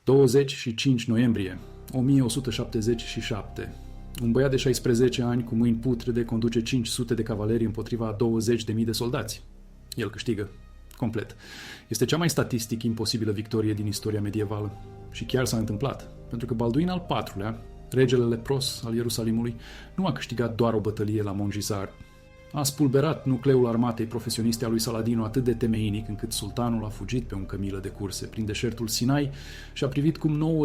25 noiembrie 1177. Un băiat de 16 ani cu mâini putrede conduce 500 de cavaleri împotriva 20.000 de soldați. El câștigă. Complet. Este cea mai statistic imposibilă victorie din istoria medievală. Și chiar s-a întâmplat, pentru că Balduin al IV-lea, regele lepros al Ierusalimului, nu a câștigat doar o bătălie la Montgisard. A spulberat nucleul armatei profesioniste a lui Saladino atât de temeinic încât sultanul a fugit pe un cămilă de curse prin deșertul Sinai și a privit cum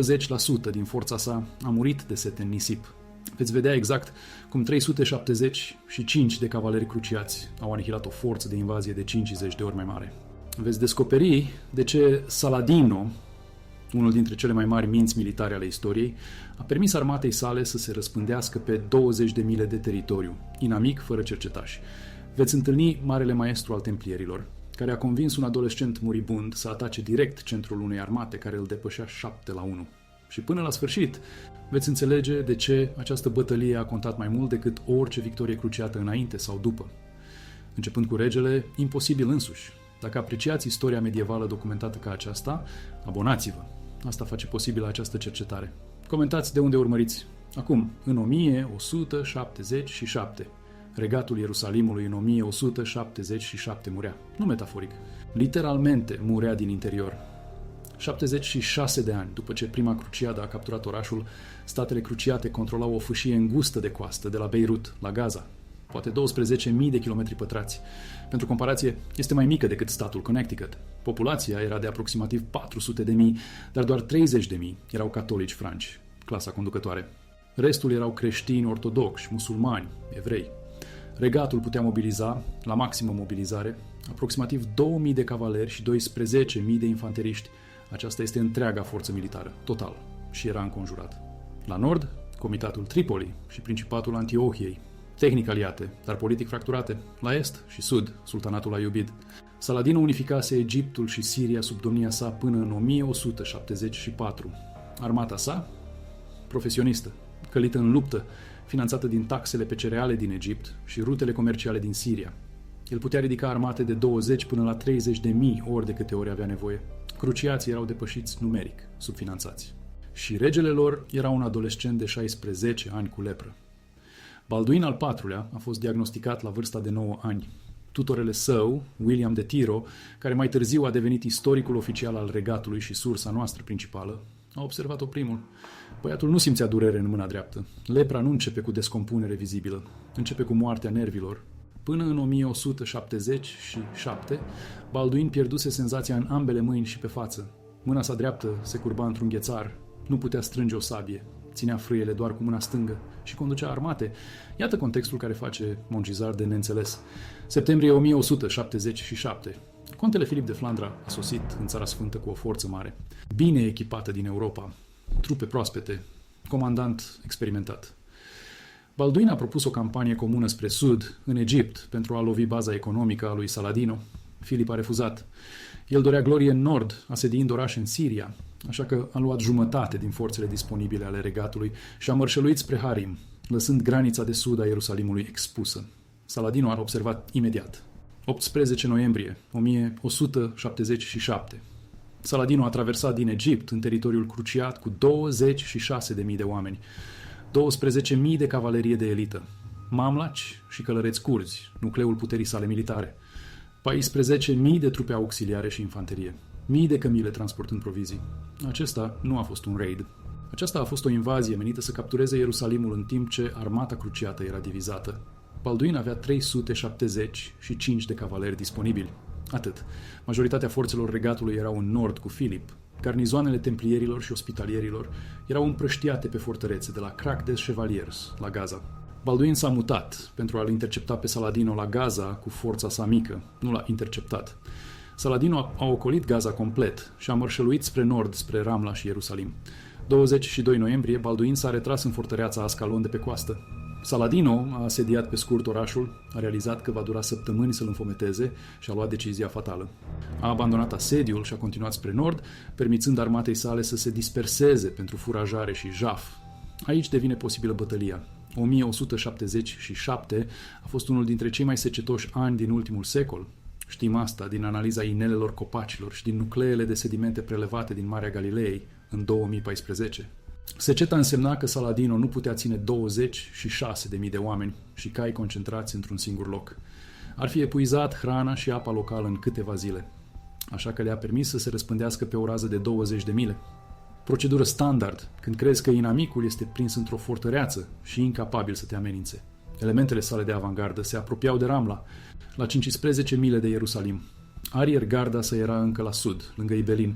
90% din forța sa a murit de sete în nisip. Veți vedea exact cum 375 de cavaleri cruciați au anihilat o forță de invazie de 50 de ori mai mare. Veți descoperi de ce Saladino, unul dintre cele mai mari minți militare ale istoriei, a permis armatei sale să se răspândească pe 20 de mile de teritoriu, inamic fără cercetași. Veți întâlni marele maestru al templierilor, care a convins un adolescent muribund să atace direct centrul unei armate care îl depășea 7-1. Și până la sfârșit veți înțelege de ce această bătălie a contat mai mult decât orice victorie cruciată înainte sau după. Începând cu regele, imposibil însuși. Dacă apreciați istoria medievală documentată ca aceasta, abonați-vă. Asta face posibilă această cercetare. Comentați de unde urmăriți. Acum, în 1177, regatul Ierusalimului în 1177 murea. Nu metaforic. Literalmente murea din interior. 76 de ani după ce prima cruciadă a capturat orașul, statele cruciate controlau o fâșie îngustă de coastă de la Beirut la Gaza, poate 12.000 de kilometri pătrați. Pentru comparație, este mai mică decât statul Connecticut. Populația era de aproximativ 400.000, dar doar 30.000 erau catolici franci, clasa conducătoare. Restul erau creștini ortodoxi, musulmani, evrei. Regatul putea mobiliza, la maximă mobilizare, aproximativ 2.000 de cavaleri și 12.000 de infanteriști. Aceasta este întreaga forță militară, total, și era înconjurat. La nord, Comitatul Tripoli și Principatul Antiohiei, tehnic aliate, dar politic fracturate. La est și sud, Sultanatul Aiubid. Saladino unificase Egiptul și Siria sub domnia sa până în 1174. Armata sa, profesionistă, călită în luptă, finanțată din taxele pe cereale din Egipt și rutele comerciale din Siria. El putea ridica armate de 20 până la 30.000 ori de câte ori avea nevoie. Cruciații erau depășiți numeric, subfinanțați. Și regele lor era un adolescent de 16 ani cu lepră. Balduin al IV-lea a fost diagnosticat la vârsta de 9 ani. Tutorele său, William de Tiro, care mai târziu a devenit istoricul oficial al regatului și sursa noastră principală, a observat-o primul. Băiatul nu simțea durere în mâna dreaptă. Lepra nu începe cu descompunere vizibilă, începe cu moartea nervilor. Până în 1177, Balduin pierduse senzația în ambele mâini și pe față. Mâna sa dreaptă se curba într-un ghețar, nu putea strânge o sabie, ținea frâiele doar cu mâna stângă și conducea armate. Iată contextul care face Montgisard de neînțeles. Septembrie 1177. Contele Filip de Flandra a sosit în Țara Sfântă cu o forță mare, bine echipată din Europa, trupe proaspete, comandant experimentat. Balduin a propus o campanie comună spre sud, în Egipt, pentru a lovi baza economică a lui Saladino. Filip a refuzat. El dorea glorie în nord, asediind orașe în Siria, așa că a luat jumătate din forțele disponibile ale regatului și a mărșăluit spre Harim, lăsând granița de sud a Ierusalimului expusă. Saladino a observat imediat. 18 noiembrie 1177. Saladino a traversat din Egipt în teritoriul cruciat cu 26.000 de oameni, 12.000 de cavalerie de elită, mamlaci și călăreți curzi, nucleul puterii sale militare, 14.000 de trupe auxiliare și infanterie, mii de cămile transportând provizii. Acesta nu a fost un raid. Aceasta a fost o invazie menită să captureze Ierusalimul în timp ce armata cruciată era divizată. Balduin avea 375 de cavaleri disponibili. Atât. Majoritatea forțelor regatului erau în nord cu Filip. Garnizoanele templierilor și ospitalierilor erau împrăștiate pe fortărețe de la Crac des Chevaliers la Gaza. Balduin s-a mutat pentru a-l intercepta pe Saladino la Gaza cu forța sa mică. Nu l-a interceptat. Saladino a ocolit Gaza complet și a mărșăluit spre nord, spre Ramla și Ierusalim. 22 noiembrie, Balduin s-a retras în fortăreața Ascalon de pe coastă. Saladino a asediat pe scurt orașul, a realizat că va dura săptămâni să-l înfometeze și a luat decizia fatală. A abandonat asediul și a continuat spre nord, permițând armatei sale să se disperseze pentru furajare și jaf. Aici devine posibilă bătălia. 1177 a fost unul dintre cei mai secetoși ani din ultimul secol. Știm asta din analiza inelelor copacilor și din nucleele de sedimente prelevate din Marea Galilei, în 2014. Seceta însemna că Saladino nu putea ține 26.000 de oameni și cai concentrați într-un singur loc. Ar fi epuizat hrana și apa locală în câteva zile, așa că le-a permis să se răspândească pe o rază de 20 de mile. Procedură standard când crezi că inamicul este prins într-o fortăreață și incapabil să te amenințe. Elementele sale de avangardă se apropiau de Ramla, la 15 mile de Ierusalim. Ariergarda sa era încă la sud, lângă Ibelin.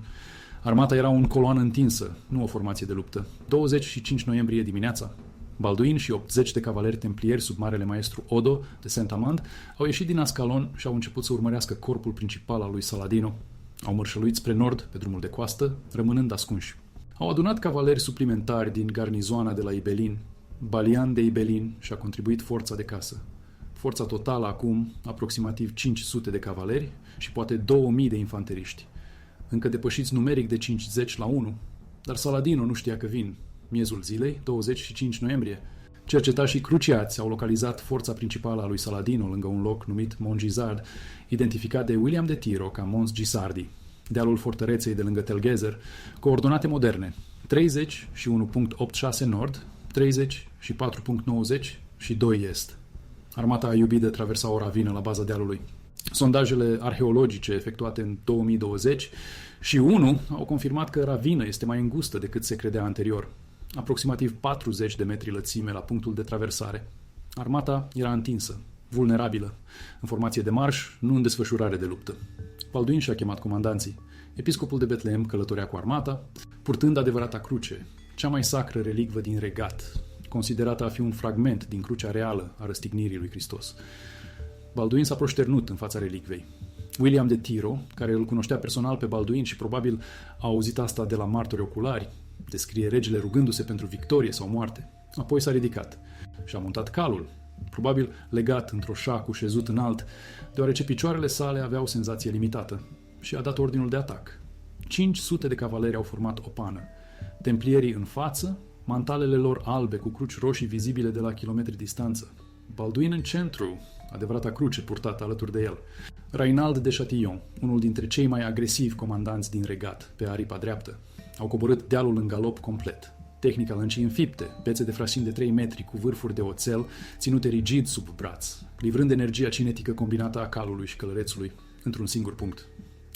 Armata era o coloană întinsă, nu o formație de luptă. 25 noiembrie dimineața, Balduin și 80 de cavaleri templieri sub marele maestru Odo de Saint-Amand au ieșit din Ascalon și au început să urmărească corpul principal al lui Saladino. Au mărșăluit spre nord, pe drumul de coastă, rămânând ascunși. Au adunat cavaleri suplimentari din garnizoana de la Ibelin. Balian de Ibelin și-a contribuit forța de casă. Forța totală acum, aproximativ 500 de cavaleri și poate 2000 de infanteriști. Încă depășiți numeric de 50-1, dar Saladino nu știa că vin. Miezul zilei, 25 noiembrie. Cercetașii cruciați au localizat forța principală a lui Saladino lângă un loc numit Mont Gisard, identificat de William de Tiro ca Mons Gisardi, dealul fortăreței de lângă Telgezer, coordonate moderne, 30 și 1.86 nord, 30 și 4.90 și 2 est. Armata aiubidă traversa o ravină la baza dealului. Sondajele arheologice efectuate în 2020 și 1 au confirmat că ravina este mai îngustă decât se credea anterior, aproximativ 40 de metri lățime la punctul de traversare. Armata era întinsă, vulnerabilă, în formație de marș, nu în desfășurare de luptă. Balduin și-a chemat comandanții. Episcopul de Betlehem călătorea cu armata, purtând adevărata cruce, cea mai sacră relicvă din regat, considerată a fi un fragment din crucea reală a răstignirii lui Hristos. Balduin s-a proșternut în fața relicvei. William de Tiro, care îl cunoștea personal pe Balduin și probabil a auzit asta de la martori oculari, descrie regele rugându-se pentru victorie sau moarte. Apoi s-a ridicat și a montat calul, probabil legat într-o șa cu șezut înalt, deoarece picioarele sale aveau senzație limitată, și a dat ordinul de atac. 500 de cavaleri au format o pană. Templierii în față, mantalele lor albe cu cruci roșii vizibile de la kilometri distanță. Balduin în centru, adevărata cruce purtată alături de el. Rainald de Chatillon, unul dintre cei mai agresivi comandanți din regat, pe aripa dreaptă. Au coborât dealul în galop complet. Tehnica lăncii înfipte, bețe de frasin de 3 metri cu vârfuri de oțel, ținute rigid sub braț, livrând energia cinetică combinată a calului și călărețului într-un singur punct.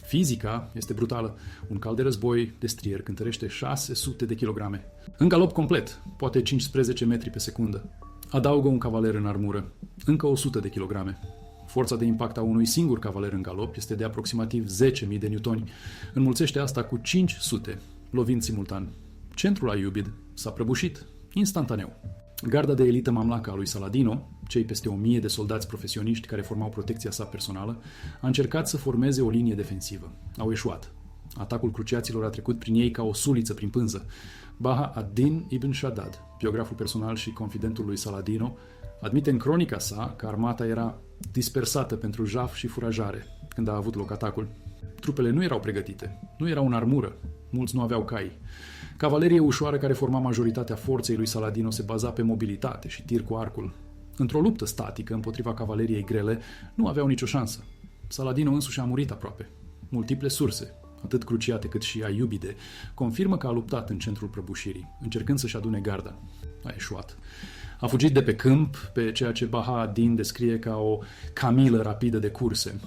Fizica este brutală. Un cal de război de strier cântărește 600 de kilograme. În galop complet, poate 15 metri pe secundă. Adaugă un cavaler în armură, încă 100 de kilograme. Forța de impact a unui singur cavaler în galop este de aproximativ 10.000 de newtoni. Înmulțește asta cu 500, lovind simultan. Centrul aiubid s-a prăbușit, instantaneu. Garda de elită mamlacă a lui Saladino, cei peste 1000 de soldați profesioniști care formau protecția sa personală, a încercat să formeze o linie defensivă. Au eșuat. Atacul cruciaților a trecut prin ei ca o suliță prin pânză. Baha ad-Din ibn Shaddad, biograful personal și confidentul lui Saladino, admite în cronica sa că armata era dispersată pentru jaf și furajare când a avut loc atacul. Trupele nu erau pregătite, nu erau în armură, mulți nu aveau cai. Cavalerie ușoară care forma majoritatea forței lui Saladino se baza pe mobilitate și tir cu arcul. Într-o luptă statică împotriva cavaleriei grele nu aveau nicio șansă. Saladino însuși a murit aproape. Multiple surse, atât cruciate cât și aiubide, confirmă că a luptat în centrul prăbușirii, încercând să-și adune garda. A eșuat. A fugit de pe câmp pe ceea ce Baha ad-Din descrie ca o camilă rapidă de curse,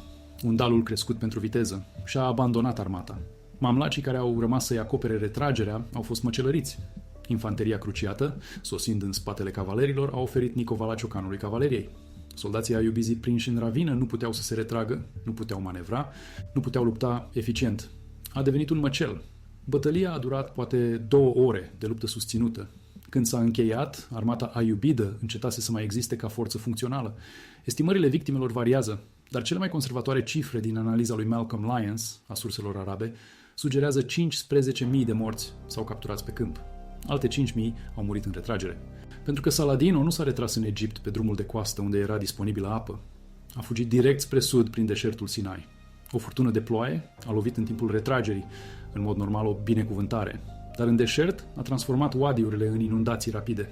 un dalul crescut pentru viteză, și a abandonat armata. Mamlacii care au rămas să-i acopere retragerea au fost măcelăriți. Infanteria cruciată, sosind în spatele cavalerilor, a oferit Nicovala ciocanului cavaleriei. Soldații aiubizi prinși în ravină nu puteau să se retragă, nu puteau manevra, nu puteau lupta eficient. A devenit un măcel. Bătălia a durat poate 2 ore de luptă susținută. Când s-a încheiat, armata aiubidă încetase să mai existe ca forță funcțională. Estimările victimelor variază, dar cele mai conservatoare cifre din analiza lui Malcolm Lyons, a surselor arabe, sugerează 15.000 de morți sau capturați pe câmp. Alte 5.000 au murit în retragere. Pentru că Saladino nu s-a retras în Egipt pe drumul de coastă unde era disponibilă apă. A fugit direct spre sud prin deșertul Sinai. O furtună de ploaie a lovit în timpul retragerii, în mod normal o binecuvântare, dar în deșert a transformat wadiurile în inundații rapide.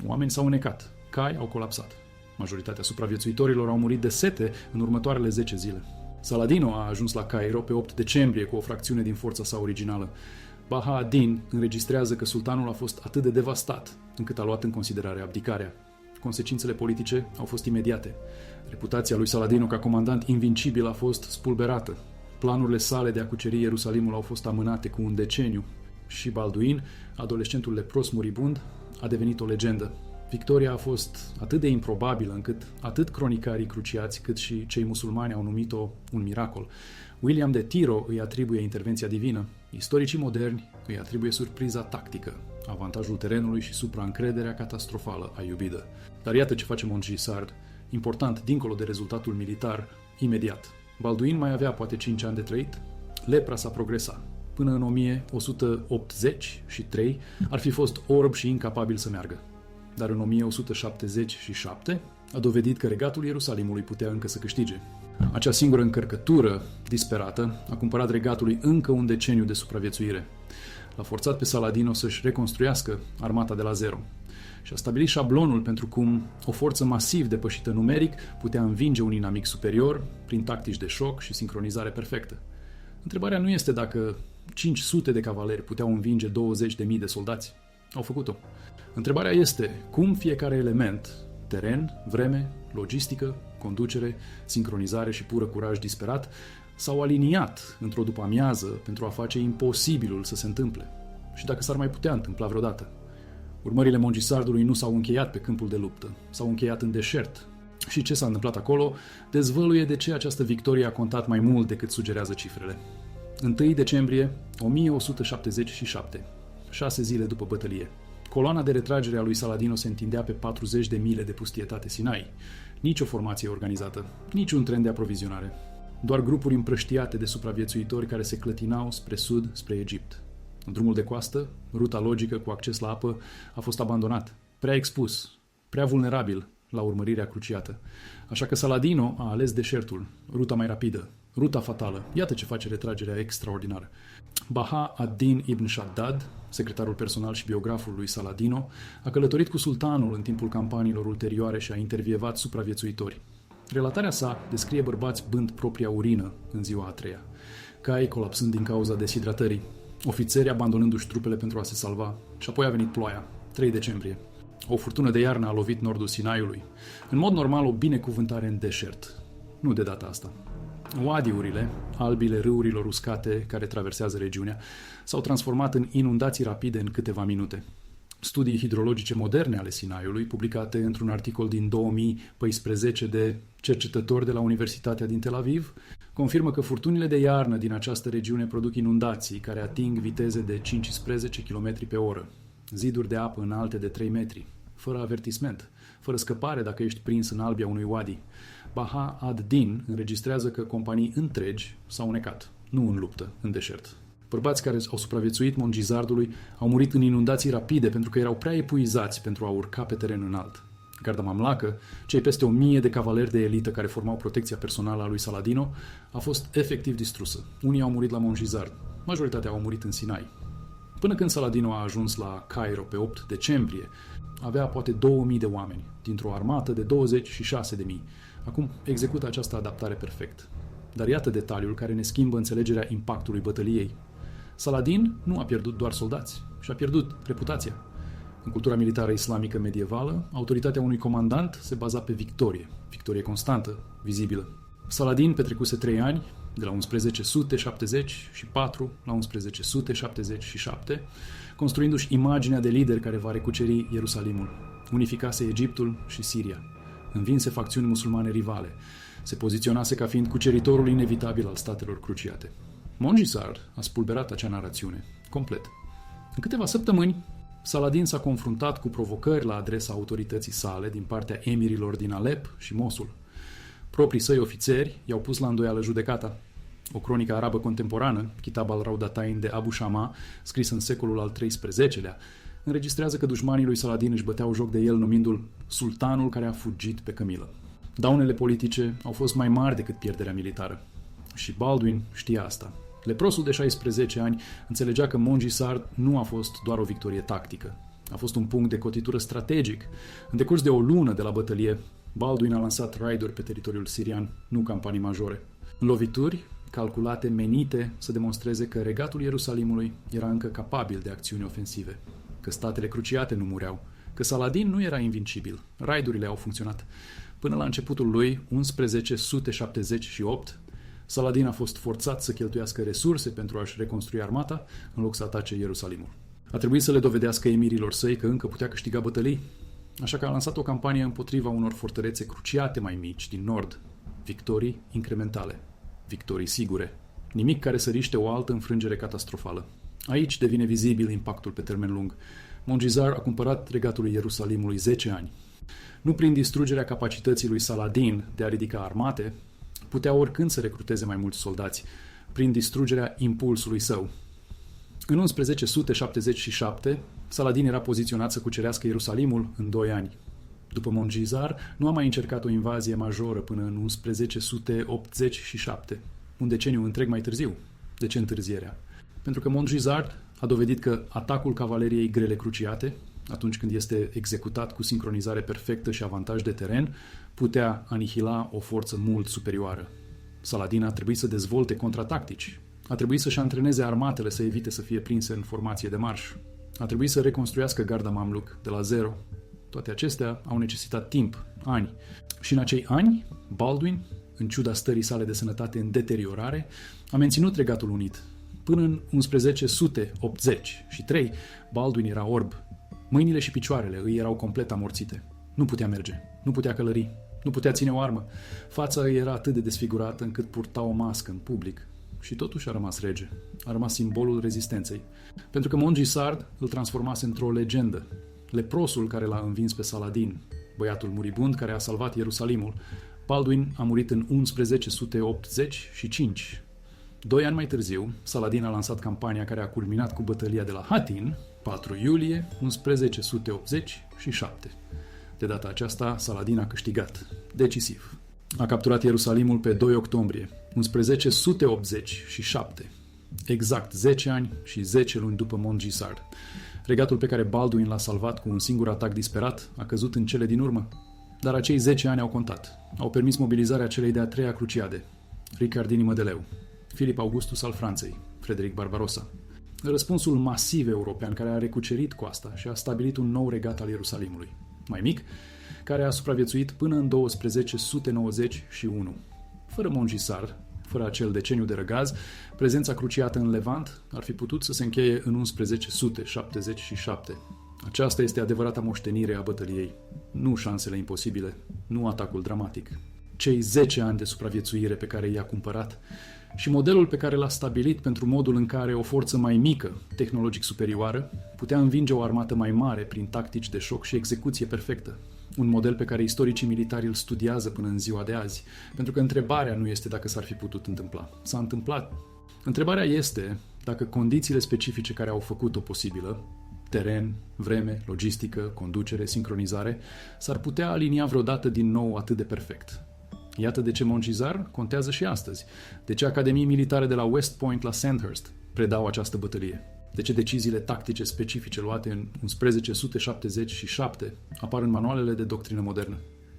Oameni s-au înecat, cai au colapsat. Majoritatea supraviețuitorilor au murit de sete în următoarele 10 zile. Saladino a ajuns la Cairo pe 8 decembrie cu o fracțiune din forța sa originală. Baha ad-Din înregistrează că sultanul a fost atât de devastat încât a luat în considerare abdicarea. Consecințele politice au fost imediate. Reputația lui Saladino ca comandant invincibil a fost spulberată. Planurile sale de a cuceri Ierusalimul au fost amânate cu un deceniu și Balduin, adolescentul lepros muribund, a devenit o legendă. Victoria a fost atât de improbabilă încât atât cronicarii cruciați cât și cei musulmani au numit-o un miracol. William de Tiro îi atribuie intervenția divină, istoricii moderni îi atribuie surpriza tactică, avantajul terenului și supraîncrederea catastrofală a Iubidă. Dar iată ce face Montgisard, important dincolo de rezultatul militar, imediat. Balduin mai avea poate 5 ani de trăit, lepra s-a progresat. Până în 1183 ar fi fost orb și incapabil să meargă. Dar în 1177 a dovedit că regatul Ierusalimului putea încă să câștige. Acea singură încărcătură disperată a cumpărat regatului încă un deceniu de supraviețuire. L-a forțat pe Saladino să-și reconstruiască armata de la zero și a stabilit șablonul pentru cum o forță masiv depășită numeric putea învinge un inamic superior prin tactici de șoc și sincronizare perfectă. Întrebarea nu este dacă 500 de cavaleri puteau învinge 20.000 de soldați. Au făcut-o. Întrebarea este cum fiecare element, teren, vreme, logistică, conducere, sincronizare și pură curaj disperat, s-au aliniat într-o după-amiază pentru a face imposibilul să se întâmple. Și dacă s-ar mai putea întâmpla vreodată. Urmările Montgisardului nu s-au încheiat pe câmpul de luptă, s-au încheiat în deșert. Și ce s-a întâmplat acolo dezvăluie de ce această victorie a contat mai mult decât sugerează cifrele. 1 decembrie 1177, 6 zile după bătălie. Coloana de retragere a lui Saladino se întindea pe 40 de mile de pustietate Sinai. Nici o formație organizată, nici un tren de aprovizionare. Doar grupuri împrăștiate de supraviețuitori care se clătinau spre sud, spre Egipt. În drumul de coastă, ruta logică cu acces la apă a fost abandonat. Prea expus, prea vulnerabil la urmărirea cruciată. Așa că Saladino a ales deșertul, ruta mai rapidă, ruta fatală. Iată ce face retragerea extraordinară. Baha ad-Din ibn Shaddad, secretarul personal și biograful lui Saladino, a călătorit cu sultanul în timpul campaniilor ulterioare și a intervievat supraviețuitori. Relatarea sa descrie bărbați bând propria urină în ziua a treia, cai colapsând din cauza deshidratării, ofițeri abandonându-și trupele pentru a se salva, și apoi a venit ploaia, 3 decembrie. O furtună de iarnă a lovit nordul Sinaiului. În mod normal, o binecuvântare în deșert. Nu de data asta. Wadiurile, albile râurilor uscate care traversează regiunea, s-au transformat în inundații rapide în câteva minute. Studii hidrologice moderne ale Sinaiului, publicate într-un articol din 2014 de cercetători de la Universitatea din Tel Aviv, confirmă că furtunile de iarnă din această regiune produc inundații care ating viteze de 15 km pe oră, ziduri de apă înalte de 3 metri, fără avertisment, fără scăpare dacă ești prins în albia unui wadi. Baha ad-Din înregistrează că companii întregi s-au necat, nu în luptă, în deșert. Bărbați care au supraviețuit Montgisardului au murit în inundații rapide pentru că erau prea epuizați pentru a urca pe teren înalt. Garda mamlacă, cei peste 1000 de cavaleri de elită care formau protecția personală a lui Saladino, a fost efectiv distrusă. Unii au murit la Montgisard, majoritatea au murit în Sinai. Până când Saladino a ajuns la Cairo pe 8 decembrie, avea poate 2000 de oameni, dintr-o armată de 26.000. Acum execută această adaptare perfect. Dar iată detaliul care ne schimbă înțelegerea impactului bătăliei. Saladin nu a pierdut doar soldați, și-a pierdut reputația. În cultura militară islamică medievală, autoritatea unui comandant se baza pe victorie constantă, vizibilă. Saladin petrecuse 3 ani, de la 1174 la 1177, construindu-și imaginea de lider care va recuceri Ierusalimul. Unificase Egiptul și Siria. Învinse facțiuni musulmane rivale. Se poziționase ca fiind cuceritorul inevitabil al statelor cruciate. Montgisard a spulberat acea narațiune, complet. În câteva săptămâni, Saladin s-a confruntat cu provocări la adresa autorității sale din partea emirilor din Alep și Mosul. Proprii săi ofițeri i-au pus la îndoială judecata. O cronică arabă contemporană, Kitab al-Raudatain de Abu Shama, scris în secolul al XIII-lea, înregistrează că dușmanii lui Saladin își băteau joc de el numindu-l sultanul care a fugit pe cămilă. Daunele politice au fost mai mari decât pierderea militară. Și Balduin știa asta. Leprosul de 16 ani înțelegea că Montgisard nu a fost doar o victorie tactică. A fost un punct de cotitură strategic. În decurs de o lună de la bătălie, Balduin a lansat raiduri pe teritoriul sirian, nu campanii majore. În lovituri calculate, menite să demonstreze că regatul Ierusalimului era încă capabil de acțiuni ofensive, că statele cruciate nu mureau, că Saladin nu era invincibil. Raidurile au funcționat. Până la începutul lui 1178, Saladin a fost forțat să cheltuiască resurse pentru a-și reconstrui armata în loc să atace Ierusalimul. A trebuit să le dovedească emirilor săi că încă putea câștiga bătălii, așa că a lansat o campanie împotriva unor fortărețe cruciate mai mici din nord. Victorii incrementale, victorii sigure, nimic care să riște o altă înfrângere catastrofală. Aici devine vizibil impactul pe termen lung. Mongizar a cumpărat regatul Ierusalimului 10 ani. Nu prin distrugerea capacității lui Saladin de a ridica armate, putea oricând să recruteze mai mulți soldați, prin distrugerea impulsului său. În 1177, Saladin era poziționat să cucerească Ierusalimul în 2 ani. După Mongizar, nu a mai încercat o invazie majoră până în 1187, un deceniu întreg mai târziu. De ce întârzierea? Pentru că Mongizar a dovedit că atacul cavaleriei grele cruciate, atunci când este executat cu sincronizare perfectă și avantaj de teren, putea anihila o forță mult superioară. Saladin a trebuit să dezvolte contratactici. A trebuit să-și antreneze armatele să evite să fie prinse în formație de marș. A trebuit să reconstruiască garda Mamluk de la zero. Toate acestea au necesitat timp, ani. Și în acei ani, Baldwin, în ciuda stării sale de sănătate în deteriorare, a menținut Regatul Unit. Până în 1183, Baldwin era orb. Mâinile și picioarele îi erau complet amorțite. Nu putea merge, nu putea călări, nu putea ține o armă. Fața îi era atât de desfigurată încât purta o mască în public. Și totuși a rămas rege. A rămas simbolul rezistenței. Pentru că Mongisard îl transformase într-o legendă. Leprosul care l-a învins pe Saladin, băiatul muribund care a salvat Ierusalimul. Baldwin a murit în 1185. 2 ani mai târziu, Saladin a lansat campania care a culminat cu bătălia de la Hattin, 4 iulie 1187. De data aceasta, Saladin a câștigat, decisiv. A capturat Ierusalimul pe 2 octombrie 1187, exact 10 ani și 10 luni după Mongisard. Regatul pe care Baldwin l-a salvat cu un singur atac disperat a căzut în cele din urmă. Dar acei 10 ani au contat. Au permis mobilizarea celei de-a 3-a cruciade. Ricard din Mădeleu, Filip Augustus al Franței, Frederic Barbarossa. Răspunsul masiv european care a recucerit coasta și a stabilit un nou regat al Ierusalimului. Mai mic, care a supraviețuit până în 1291. Fără Mongisar, fără acel deceniu de răgaz, prezența cruciată în Levant ar fi putut să se încheie în 1177. Aceasta este adevărata moștenire a bătăliei. Nu șansele imposibile, nu atacul dramatic. Cei 10 ani de supraviețuire pe care i-a cumpărat și modelul pe care l-a stabilit pentru modul în care o forță mai mică, tehnologic superioară, putea învinge o armată mai mare prin tactici de șoc și execuție perfectă. Un model pe care istoricii militari îl studiază până în ziua de azi, pentru că întrebarea nu este dacă s-ar fi putut întâmpla. S-a întâmplat. Întrebarea este dacă condițiile specifice care au făcut-o posibilă, teren, vreme, logistică, conducere, sincronizare, s-ar putea alinia vreodată din nou atât de perfect. Iată de ce Mongisar contează și astăzi, de ce Academii Militare de la West Point la Sandhurst predau această bătălie, de ce deciziile tactice specifice luate în 1177 apar în manualele de doctrină modernă.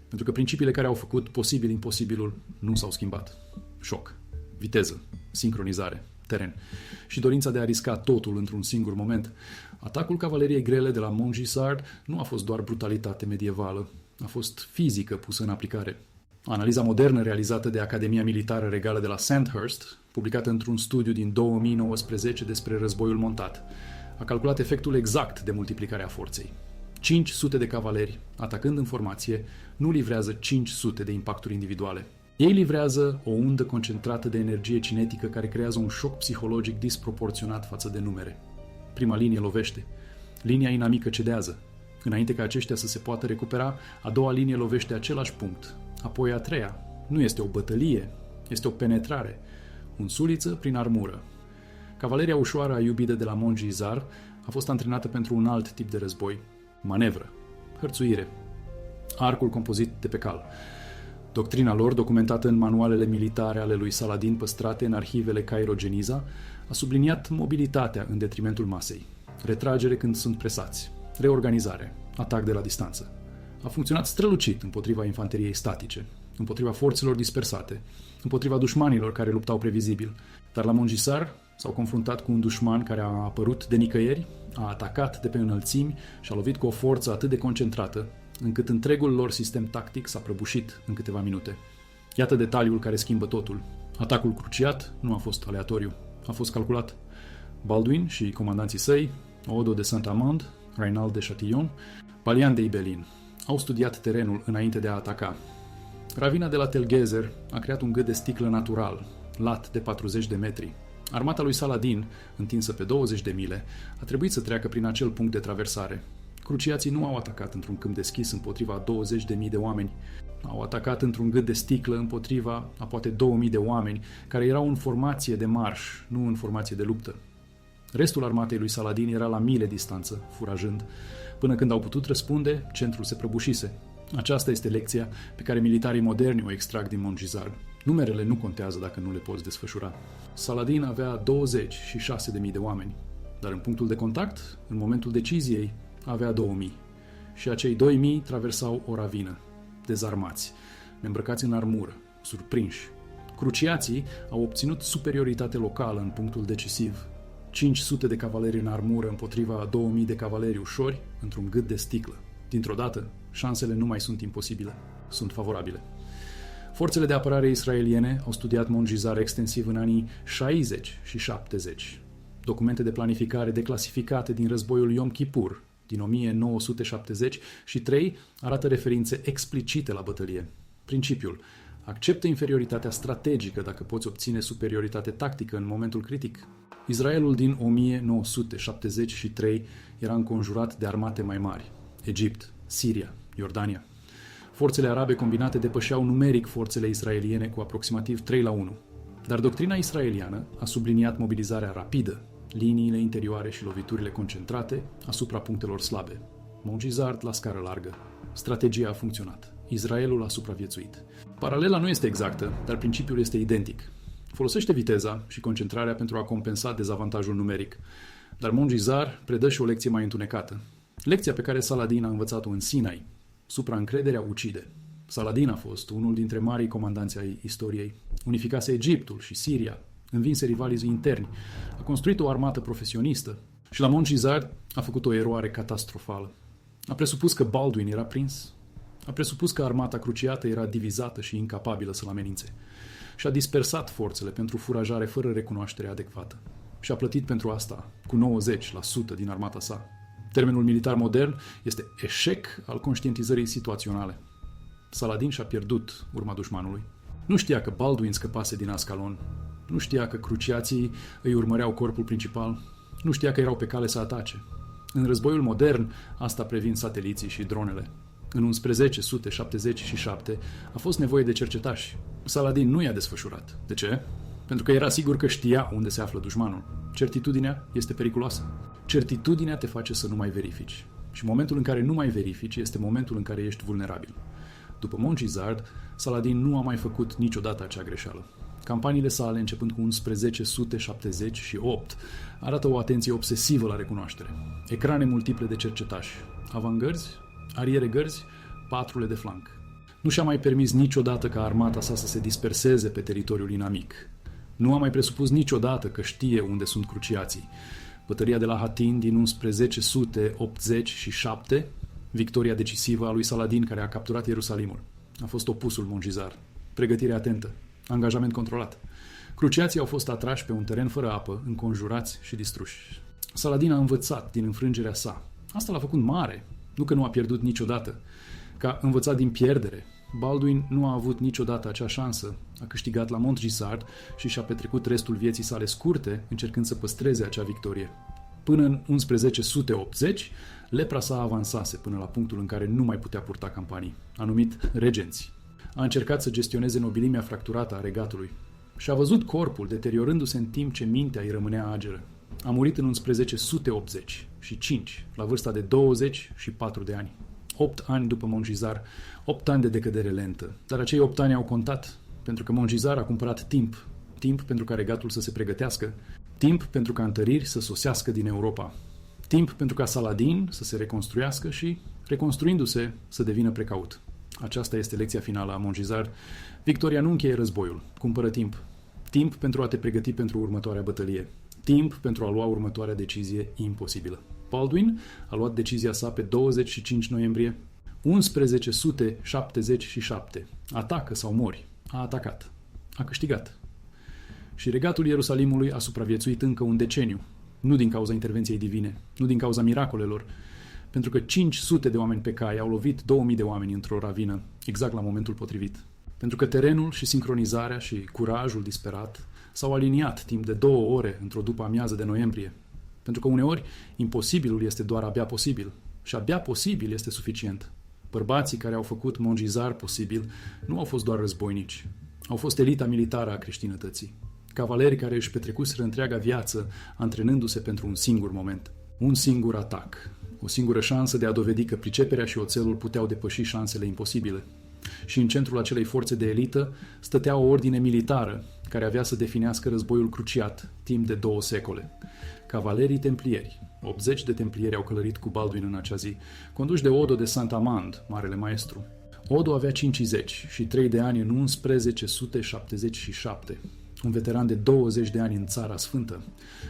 Pentru că principiile care au făcut posibil imposibilul nu s-au schimbat. Șoc, viteză, sincronizare, teren și dorința de a risca totul într-un singur moment. Atacul cavaleriei grele de la Mongisard nu a fost doar brutalitate medievală, a fost fizică pusă în aplicare. Analiza modernă realizată de Academia Militară Regală de la Sandhurst, publicată într-un studiu din 2019 despre războiul montat, a calculat efectul exact de multiplicare a forței. 500 de cavaleri, atacând în formație, nu livrează 500 de impacturi individuale. Ei livrează o undă concentrată de energie cinetică care creează un șoc psihologic disproporționat față de numere. Prima linie lovește. Linia inamică cedează. Înainte ca aceștia să se poată recupera, a doua linie lovește același punct. Apoi a treia. Nu este o bătălie, este o penetrare. Un suliță prin armură. Cavaleria ușoară a iubidă de la Mongisar a fost antrenată pentru un alt tip de război. Manevră. Hărțuire. Arcul compozit de pe cal. Doctrina lor, documentată în manualele militare ale lui Saladin păstrate în arhivele Cairo-Geniza, a subliniat mobilitatea în detrimentul masei. Retragere când sunt presați. Reorganizare. Atac de la distanță. A funcționat strălucit împotriva infanteriei statice. împotriva forțelor dispersate, împotriva dușmanilor care luptau previzibil. Dar la Mongisar s-au confruntat cu un dușman care a apărut de nicăieri, a atacat de pe înălțimi și a lovit cu o forță atât de concentrată, încât întregul lor sistem tactic s-a prăbușit în câteva minute. Iată detaliul care schimbă totul. Atacul cruciat nu a fost aleatoriu, a fost calculat. Balduin și comandanții săi, Odo de Saint-Amand, Rainald de Chatillon, Balian de Ibelin, au studiat terenul înainte de a ataca. Ravina de la Telghezer a creat un gât de sticlă natural, lat de 40 de metri. Armata lui Saladin, întinsă pe 20 de mile, a trebuit să treacă prin acel punct de traversare. Cruciații nu au atacat într-un câmp deschis împotriva 20.000 de oameni. Au atacat într-un gât de sticlă împotriva a poate 2.000 de oameni, care erau în formație de marș, nu în formație de luptă. Restul armatei lui Saladin era la mile distanță, furajând. Până când au putut răspunde, centrul se prăbușise. Aceasta este lecția pe care militarii moderni o extrag din Montgizard. Numerele nu contează dacă nu le poți desfășura. Saladin avea 26.000 de oameni, dar în punctul de contact, în momentul deciziei, avea 2.000. Și acei 2.000 traversau o ravină, dezarmați, îmbrăcați în armură, surprinși. Cruciații au obținut superioritate locală în punctul decisiv. 500 de cavaleri în armură împotriva 2.000 de cavaleri ușori într-un gât de sticlă. Dintr-o dată, șansele nu mai sunt imposibile, sunt favorabile. Forțele de apărare israeliene au studiat Montgizard extensiv în anii 60 și 70. Documente de planificare declasificate din războiul Yom Kippur din 1973 arată referințe explicite la bătălie. Principiul: acceptă inferioritatea strategică dacă poți obține superioritate tactică în momentul critic. Israelul din 1973 era înconjurat de armate mai mari: Egipt, Siria, Iordania. Forțele arabe combinate depășeau numeric forțele israeliene cu aproximativ 3-1. Dar doctrina israeliană a subliniat mobilizarea rapidă, liniile interioare și loviturile concentrate asupra punctelor slabe. Montgizard la scară largă. Strategia a funcționat. Israelul a supraviețuit. Paralela nu este exactă, dar principiul este identic. Folosește viteza și concentrarea pentru a compensa dezavantajul numeric. Dar Montgizard predă și o lecție mai întunecată. Lecția pe care Saladin a învățat-o în Sinai. Supraîncrederea ucide. Saladin a fost unul dintre marii comandanți ai istoriei. Unificase Egiptul și Siria, învinse rivalii interni, a construit o armată profesionistă și la Montgizard a făcut o eroare catastrofală. A presupus că Balduin era prins, a presupus că armata cruciată era divizată și incapabilă să-l amenințe și a dispersat forțele pentru furajare fără recunoaștere adecvată și a plătit pentru asta cu 90% din armata sa. Termenul militar modern este eșec al conștientizării situaționale. Saladin și-a pierdut urma dușmanului. Nu știa că Balduin scăpase din Ascalon. Nu știa că cruciații îi urmăreau corpul principal. Nu știa că erau pe cale să atace. În războiul modern, asta previn sateliții și dronele. În 1177 a fost nevoie de cercetași. Saladin nu i-a desfășurat. De ce? Pentru că era sigur că știa unde se află dușmanul. Certitudinea este periculoasă. Certitudinea te face să nu mai verifici. Și momentul în care nu mai verifici este momentul în care ești vulnerabil. După Montgizard, Saladin nu a mai făcut niciodată acea greșeală. Campaniile sale, începând cu 1178, arată o atenție obsesivă la recunoaștere. Ecrane multiple de cercetași, avangărzi, ariere gărzi, patrule de flanc. Nu și-a mai permis niciodată ca armata sa să se disperseze pe teritoriul inamic. Nu a mai presupus niciodată că știe unde sunt cruciații. Bătălia de la Hattin din 1187, victoria decisivă a lui Saladin care a capturat Ierusalimul. A fost opusul Montgizard. Pregătire atentă, angajament controlat. Cruciații au fost atrași pe un teren fără apă, înconjurați și distruși. Saladin a învățat din înfrângerea sa. Asta l-a făcut mare, nu că nu a pierdut niciodată. Că a învățat din pierdere. Balduin nu a avut niciodată acea șansă. A câștigat la Montgizard și și-a petrecut restul vieții sale scurte încercând să păstreze acea victorie. Până în 1180, lepra sa avansase până la punctul în care nu mai putea purta campanii. A numit regenți. A încercat să gestioneze nobilimea fracturată a regatului. Și-a văzut corpul deteriorându-se în timp ce mintea îi rămânea ageră. A murit în 1185, la vârsta de 24 de ani. 8 ani după Montgizard, 8 ani de decădere lentă. Dar acei 8 ani au contat, pentru că Montgizard a cumpărat timp. Timp pentru ca regatul să se pregătească. Timp pentru ca întăriri să sosească din Europa. Timp pentru ca Saladin să se reconstruiască și, reconstruindu-se, să devină precaut. Aceasta este lecția finală a Mongisar. Victoria nu încheie războiul, cumpără timp. Timp pentru a te pregăti pentru următoarea bătălie. Timp pentru a lua următoarea decizie imposibilă. Baldwin a luat decizia sa pe 25 noiembrie 1177. Atacă sau mori. A atacat. A câștigat. Și regatul Ierusalimului a supraviețuit încă un deceniu. Nu din cauza intervenției divine, nu din cauza miracolelor, pentru că 500 de oameni pe cai au lovit 2000 de oameni într-o ravină, exact la momentul potrivit. Pentru că terenul și sincronizarea și curajul disperat s-au aliniat timp de 2 ore într-o după-amiază de noiembrie. Pentru că uneori imposibilul este doar abia posibil și abia posibil este suficient. Bărbații care au făcut Mongisar posibil nu au fost doar războinici, au fost elita militară a creștinătății. Cavaleri care își petrecuseră întreaga viață antrenându-se pentru un singur moment, un singur atac, o singură șansă de a dovedi că priceperea și oțelul puteau depăși șansele imposibile. Și în centrul acelei forțe de elită stătea o ordine militară care avea să definească războiul cruciat timp de 2 secole. Cavalerii templieri. 80 de templieri au călărit cu Baldwin în acea zi, conduși de Odo de Saint-Amand, marele maestru. Odo avea 50 și 3 de ani în 1177. Un veteran de 20 de ani în Țara Sfântă.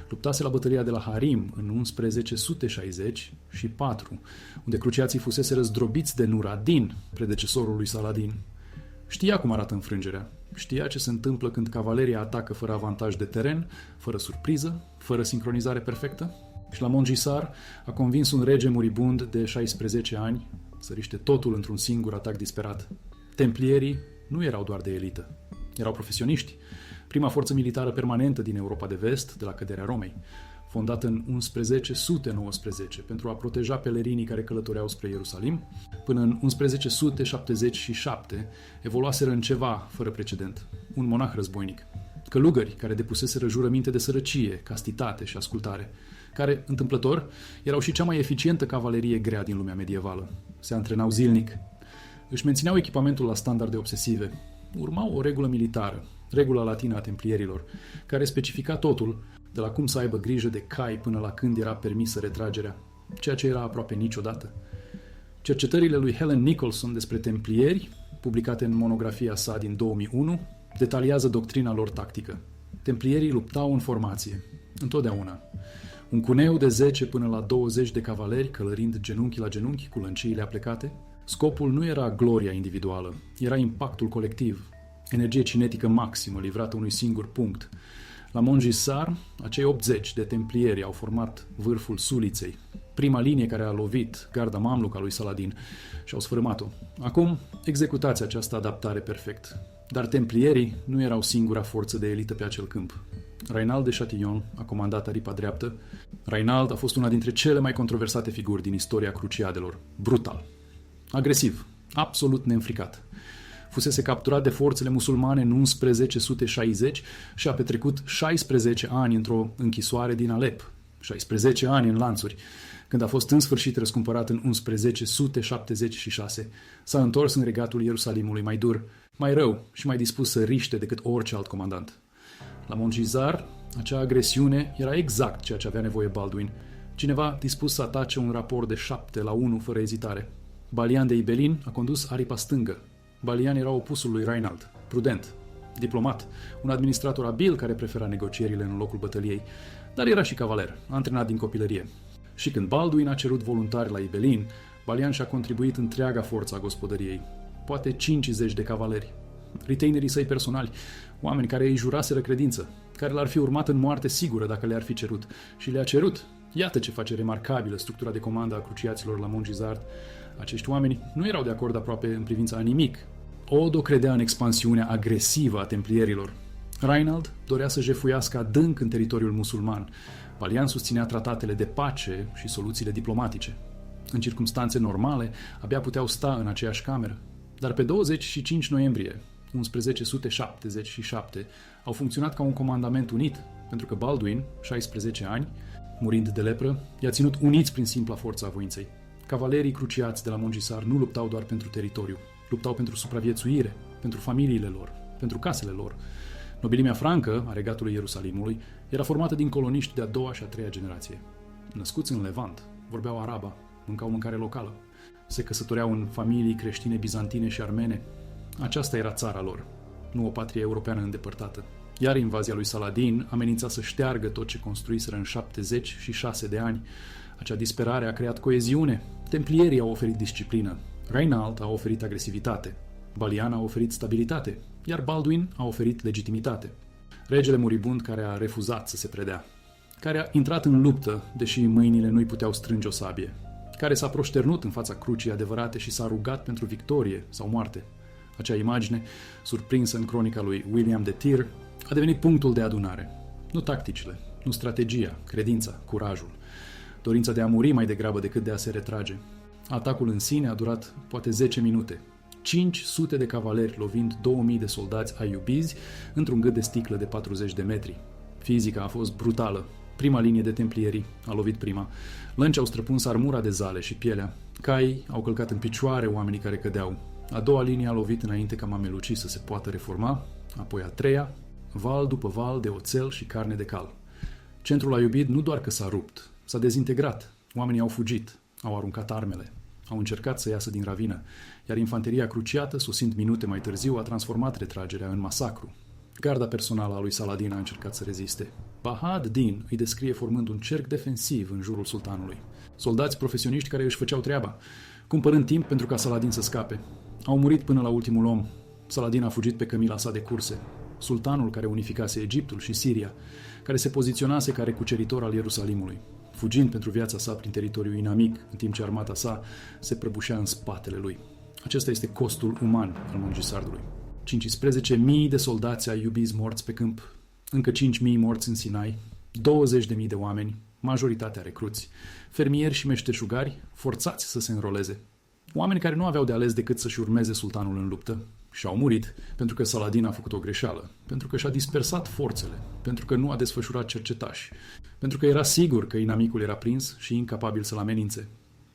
Luptase la bătălia de la Harim în 1164, unde cruciații fusese răzdrobiți de Nur ad-Din, predecesorul lui Saladin. Știa cum arată înfrângerea. Știa ce se întâmplă când cavaleria atacă fără avantaj de teren, fără surpriză, fără sincronizare perfectă. Și la Mongisar a convins un rege muribund de 16 ani să riște totul într-un singur atac disperat. Templierii nu erau doar de elită, erau profesioniști. Prima forță militară permanentă din Europa de Vest, de la căderea Romei, fondată în 1119 pentru a proteja pelerinii care călătoreau spre Ierusalim, până în 1177 evoluaseră în ceva fără precedent, un monah războinic. Călugări care depuseseră jurăminte de sărăcie, castitate și ascultare, care, întâmplător, erau și cea mai eficientă cavalerie grea din lumea medievală. Se antrenau zilnic, își mențineau echipamentul la standarde obsesive, urmau o regulă militară, regula latină a templierilor, care specifica totul, de la cum să aibă grijă de cai până la când era permisă retragerea, ceea ce era aproape niciodată. Cercetările lui Helen Nicholson despre templieri, publicate în monografia sa din 2001, detaliază doctrina lor tactică. Templierii luptau în formație, întotdeauna. Un cuneu de 10 până la 20 de cavaleri, călărind genunchi la genunchi cu lănciile aplecate. Scopul nu era gloria individuală, era impactul colectiv, energie cinetică maximă livrată unui singur punct. La Mongisar, acei 80 de templieri au format vârful suliței, prima linie care a lovit garda mamlucă a lui Saladin și au sfărâmat-o. Acum executați această adaptare perfect. Dar templierii nu erau singura forță de elită pe acel câmp. Rainald de Chatillon a comandat aripa dreaptă. Rainald a fost una dintre cele mai controversate figuri din istoria cruciadelor. Brutal, agresiv, absolut neînfricat. Fusese capturat de forțele musulmane în 1160 și a petrecut 16 ani într-o închisoare din Alep, 16 ani în lanțuri. Când a fost în sfârșit răscumpărat în 1176, s-a întors în regatul Ierusalimului mai dur, mai rău și mai dispus să riște decât orice alt comandant. La Mongisar, acea agresiune era exact ceea ce avea nevoie Baldwin, cineva dispus să atace un raport de 7-1 fără ezitare. Balian de Ibelin a condus aripa stângă. Balian era opusul lui Rainald, prudent, diplomat, un administrator abil care prefera negocierile în locul bătăliei, dar era și cavaler, antrenat din copilărie. Și când Baldwin a cerut voluntari la Ibelin, Balian și-a contribuit întreaga forță a gospodăriei, poate 50 de cavaleri, retainerii săi personali, oameni care îi juraseră credință, care l-ar fi urmat în moarte sigură dacă le-ar fi cerut. Și le-a cerut. Iată ce face remarcabilă structura de comandă a cruciaților la Mongisar. Acești oameni nu erau de acord aproape în privința a nimic. Odo credea în expansiunea agresivă a templierilor. Rainald dorea să jefuiască adânc în teritoriul musulman. Balian susținea tratatele de pace și soluțiile diplomatice. În circumstanțe normale, abia puteau sta în aceeași cameră. Dar pe 25 noiembrie 1177 au funcționat ca un comandament unit, pentru că Baldwin, 16 ani, murind de lepră, i-a ținut uniți prin simpla forță a voinței. Cavalerii cruciați de la Mongisar nu luptau doar pentru teritoriu, luptau pentru supraviețuire, pentru familiile lor, pentru casele lor. Nobilimea francă a regatului Ierusalimului era formată din coloniști de-a doua și a treia generație. Născuți în Levant, vorbeau araba, mâncau mâncare locală. se căsătoreau în familii creștine, bizantine și armene. Aceasta era țara lor, nu o patrie europeană îndepărtată. Iar invazia lui Saladin amenința să șteargă tot ce construiseră în 76 de ani. Acea disperare a creat coeziune. Templierii au oferit disciplină. Rainald a oferit agresivitate. Balian a oferit stabilitate, iar Baldwin a oferit legitimitate. Regele muribund care a refuzat să se predea, care a intrat în luptă, deși mâinile nu-i puteau strânge o sabie, care s-a proșternut în fața crucii adevărate și s-a rugat pentru victorie sau moarte. Acea imagine, surprinsă în cronica lui William de Tir, a devenit punctul de adunare. Nu tacticile, nu strategia, credința, curajul, dorința de a muri mai degrabă decât de a se retrage. Atacul în sine a durat poate 10 minute. 500 de cavaleri lovind 2000 de soldați aiubizi într-un gât de sticlă de 40 de metri. Fizica a fost brutală. Prima linie de templierii a lovit prima. Lănci au străpuns armura de zale și pielea. Caii au călcat în picioare oamenii care cădeau. A doua linie a lovit înainte ca mamelucii să se poată reforma, apoi a treia, val după val de oțel și carne de cal. Centrul aiubit nu doar că s-a rupt, s-a dezintegrat. Oamenii au fugit, au aruncat armele, au încercat să iasă din ravină, iar infanteria cruciată, sosind minute mai târziu, a transformat retragerea în masacru. Garda personală a lui Saladin a încercat să reziste. Bahad Din îi descrie formând un cerc defensiv în jurul sultanului. Soldați profesioniști care își făceau treaba, cumpărând timp pentru ca Saladin să scape. Au murit până la ultimul om. Saladin a fugit pe cămila sa de curse. Sultanul care unificase Egiptul și Siria, care se poziționase ca recuceritor al Ierusalimului, fugind pentru viața sa prin teritoriul inamic, în timp ce armata sa se prăbușea în spatele lui. Acesta este costul uman al Mongisardului. 15.000 de soldați aiubiți morți pe câmp, încă 5.000 morți în Sinai, 20.000 de oameni, majoritatea recruți, fermieri și meșteșugari forțați să se înroleze. Oameni care nu aveau de ales decât să-și urmeze sultanul în luptă și au murit pentru că Saladin a făcut o greșeală, pentru că și-a dispersat forțele, pentru că nu a desfășurat cercetași, pentru că era sigur că inamicul era prins și incapabil să-l amenințe.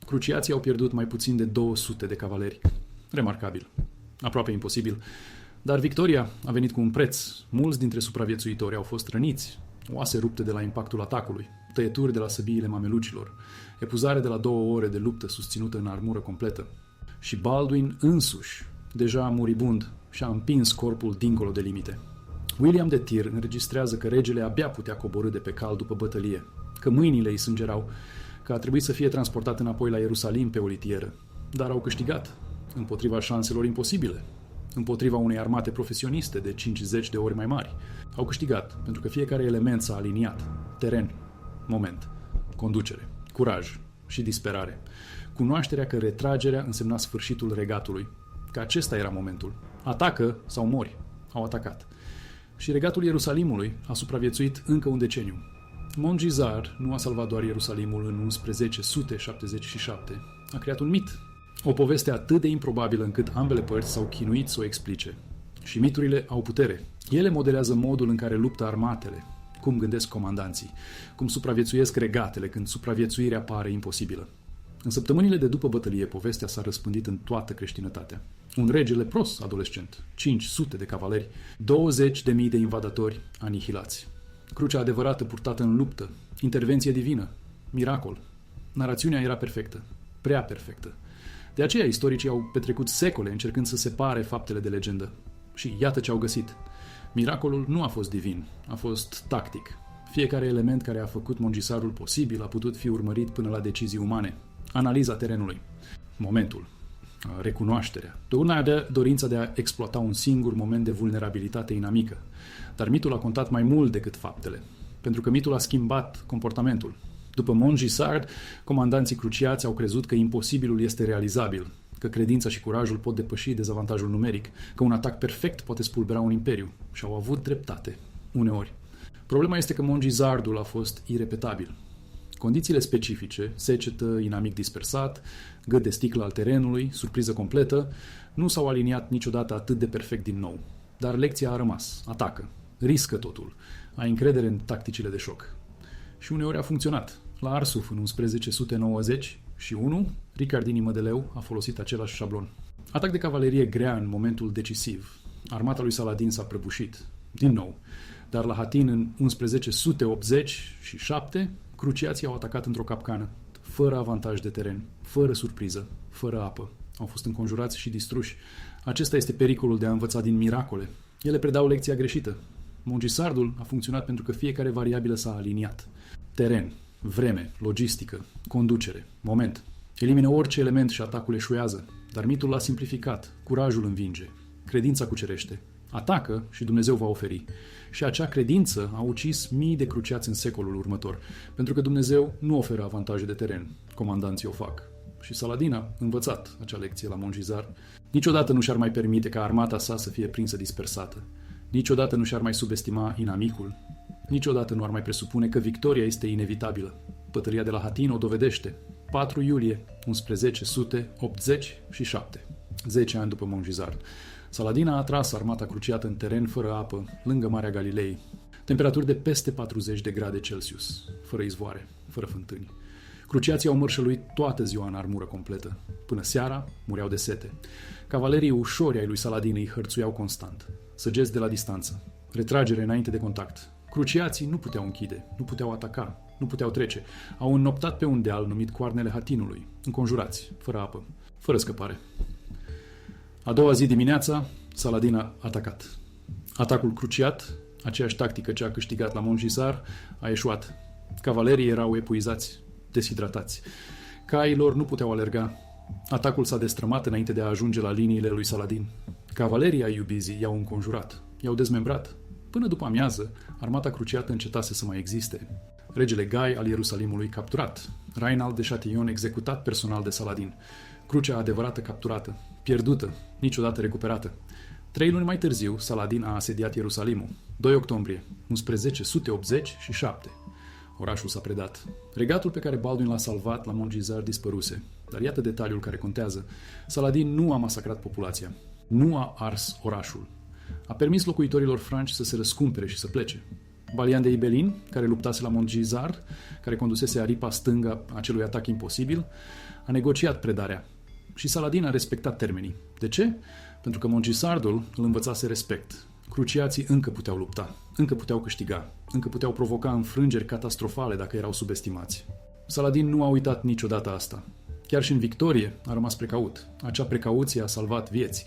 Cruciații au pierdut mai puțin de 200 de cavaleri. Remarcabil. Aproape imposibil. Dar victoria a venit cu un preț. Mulți dintre supraviețuitori au fost răniți, oase rupte de la impactul atacului, tăieturi de la săbiile mamelucilor, epuzare de la 2 ore de luptă susținută în armură completă. Și Baldwin însuși, deja muribund, și-a împins corpul dincolo de limite. William de Tir înregistrează că regele abia putea coborî de pe cal după bătălie, că mâinile îi sângerau, că a trebuit să fie transportat înapoi la Ierusalim pe o litieră. Dar au câștigat, împotriva șanselor imposibile, împotriva unei armate profesioniste de 50 de ori mai mari. Au câștigat, pentru că fiecare element s-a aliniat. Teren, moment, conducere, curaj și disperare. Cunoașterea că retragerea însemna sfârșitul regatului, că acesta era momentul. Atacă sau mori. Au atacat. Și regatul Ierusalimului a supraviețuit încă un deceniu. Mongizar nu a salvat doar Ierusalimul în 1177, a creat un mit. O poveste atât de improbabilă încât ambele părți s-au chinuit să o explice. Și miturile au putere. Ele modelează modul în care luptă armatele, cum gândesc comandanții, cum supraviețuiesc regatele când supraviețuirea pare imposibilă. În săptămânile de după bătălie, povestea s-a răspândit în toată creștinătatea. Un rege lepros adolescent, 500 de cavaleri, 20.000 de invadatori anihilați. Crucea adevărată purtată în luptă, intervenție divină, miracol. Narațiunea era perfectă, prea perfectă. De aceea istoricii au petrecut secole încercând să separe faptele de legendă. Și iată ce au găsit. Miracolul nu a fost divin, a fost tactic. Fiecare element care a făcut Mongisarul posibil a putut fi urmărit până la decizii umane. Analiza terenului, momentul, recunoașterea, dorința de a exploata un singur moment de vulnerabilitate inamică. Dar mitul a contat mai mult decât faptele, pentru că mitul a schimbat comportamentul. După Mongisard, comandanții cruciați au crezut că imposibilul este realizabil, că credința și curajul pot depăși dezavantajul numeric, că un atac perfect poate spulbera un imperiu. Și au avut dreptate, uneori. Problema este că Mongisardul a fost irepetabil. Condițiile specifice, secetă, inamic dispersat, gât de sticlă al terenului, surpriză completă, nu s-au aliniat niciodată atât de perfect din nou. Dar lecția a rămas, atacă, riscă totul, ai încredere în tacticile de șoc. Și uneori a funcționat. La Arsuf, în 1191, Ricardini Mădeleu a folosit același șablon. Atac de cavalerie grea în momentul decisiv. Armata lui Saladin s-a prăbușit, din nou. Dar la Hattin, în 1187, cruciații au atacat într-o capcană, fără avantaj de teren, fără surpriză, fără apă. Au fost înconjurați și distruși. Acesta este pericolul de a învăța din miracole. Ele predau lecția greșită. Mongisardul a funcționat pentru că fiecare variabilă s-a aliniat. Teren, vreme, logistică, conducere, moment. Elimină orice element și atacul eșuează, dar mitul l-a simplificat, curajul învinge, credința cucerește. Atacă și Dumnezeu va oferi. Și acea credință a ucis mii de cruciați în secolul următor, pentru că Dumnezeu nu oferă avantaje de teren, comandanții o fac. Și Saladin a învățat acea lecție la Mongisar. Niciodată nu și-ar mai permite ca armata sa să fie prinsă dispersată. Niciodată nu și-ar mai subestima inamicul. Niciodată nu ar mai presupune că victoria este inevitabilă. Bătălia de la Hattin o dovedește. 4 iulie 1187, 10 ani după Mongisar. Saladin a atras armata cruciată în teren fără apă, lângă Marea Galilei. Temperaturi de peste 40 de grade Celsius, fără izvoare, fără fântâni. Cruciații au mărșăluit toată ziua în armură completă. Până seara, mureau de sete. Cavalerii ușori ai lui Saladin îi hărțuiau constant. Săgeți de la distanță. Retragere înainte de contact. Cruciații nu puteau închide, nu puteau ataca, nu puteau trece. Au înnoptat pe un deal numit Coarnele Hattinului, înconjurați, fără apă, fără scăpare. A doua zi dimineața, Saladin a atacat. Atacul cruciat, aceeași tactică ce a câștigat la Mongisar, a eșuat. Cavalerii erau epuizați, deshidratați. Cailor nu puteau alerga. Atacul s-a destrămat înainte de a ajunge la liniile lui Saladin. Cavalerii Aiubizii i-au înconjurat, i-au dezmembrat. Până după amiază, armata cruciată încetase să mai existe. Regele Gai al Ierusalimului capturat. Rainald de Chatillon executat personal de Saladin. Crucea adevărată capturată, pierdută, niciodată recuperată. 3 luni mai târziu, Saladin a asediat Ierusalimul. 2 octombrie 1187. Orașul s-a predat. Regatul pe care Balduin l-a salvat la Mongisar dispăruse. Dar iată detaliul care contează. Saladin nu a masacrat populația. Nu a ars orașul. A permis locuitorilor franci să se răscumpere și să plece. Balian de Ibelin, care luptase la Mongisar, care condusese aripa stângă a acelui atac imposibil, a negociat predarea. Și Saladin a respectat termenii. De ce? Pentru că Mongisardul îl învățase respect. Cruciații încă puteau lupta, încă puteau câștiga, încă puteau provoca înfrângeri catastrofale dacă erau subestimați. Saladin nu a uitat niciodată asta. Chiar și în victorie a rămas precaut. Acea precauție a salvat vieți.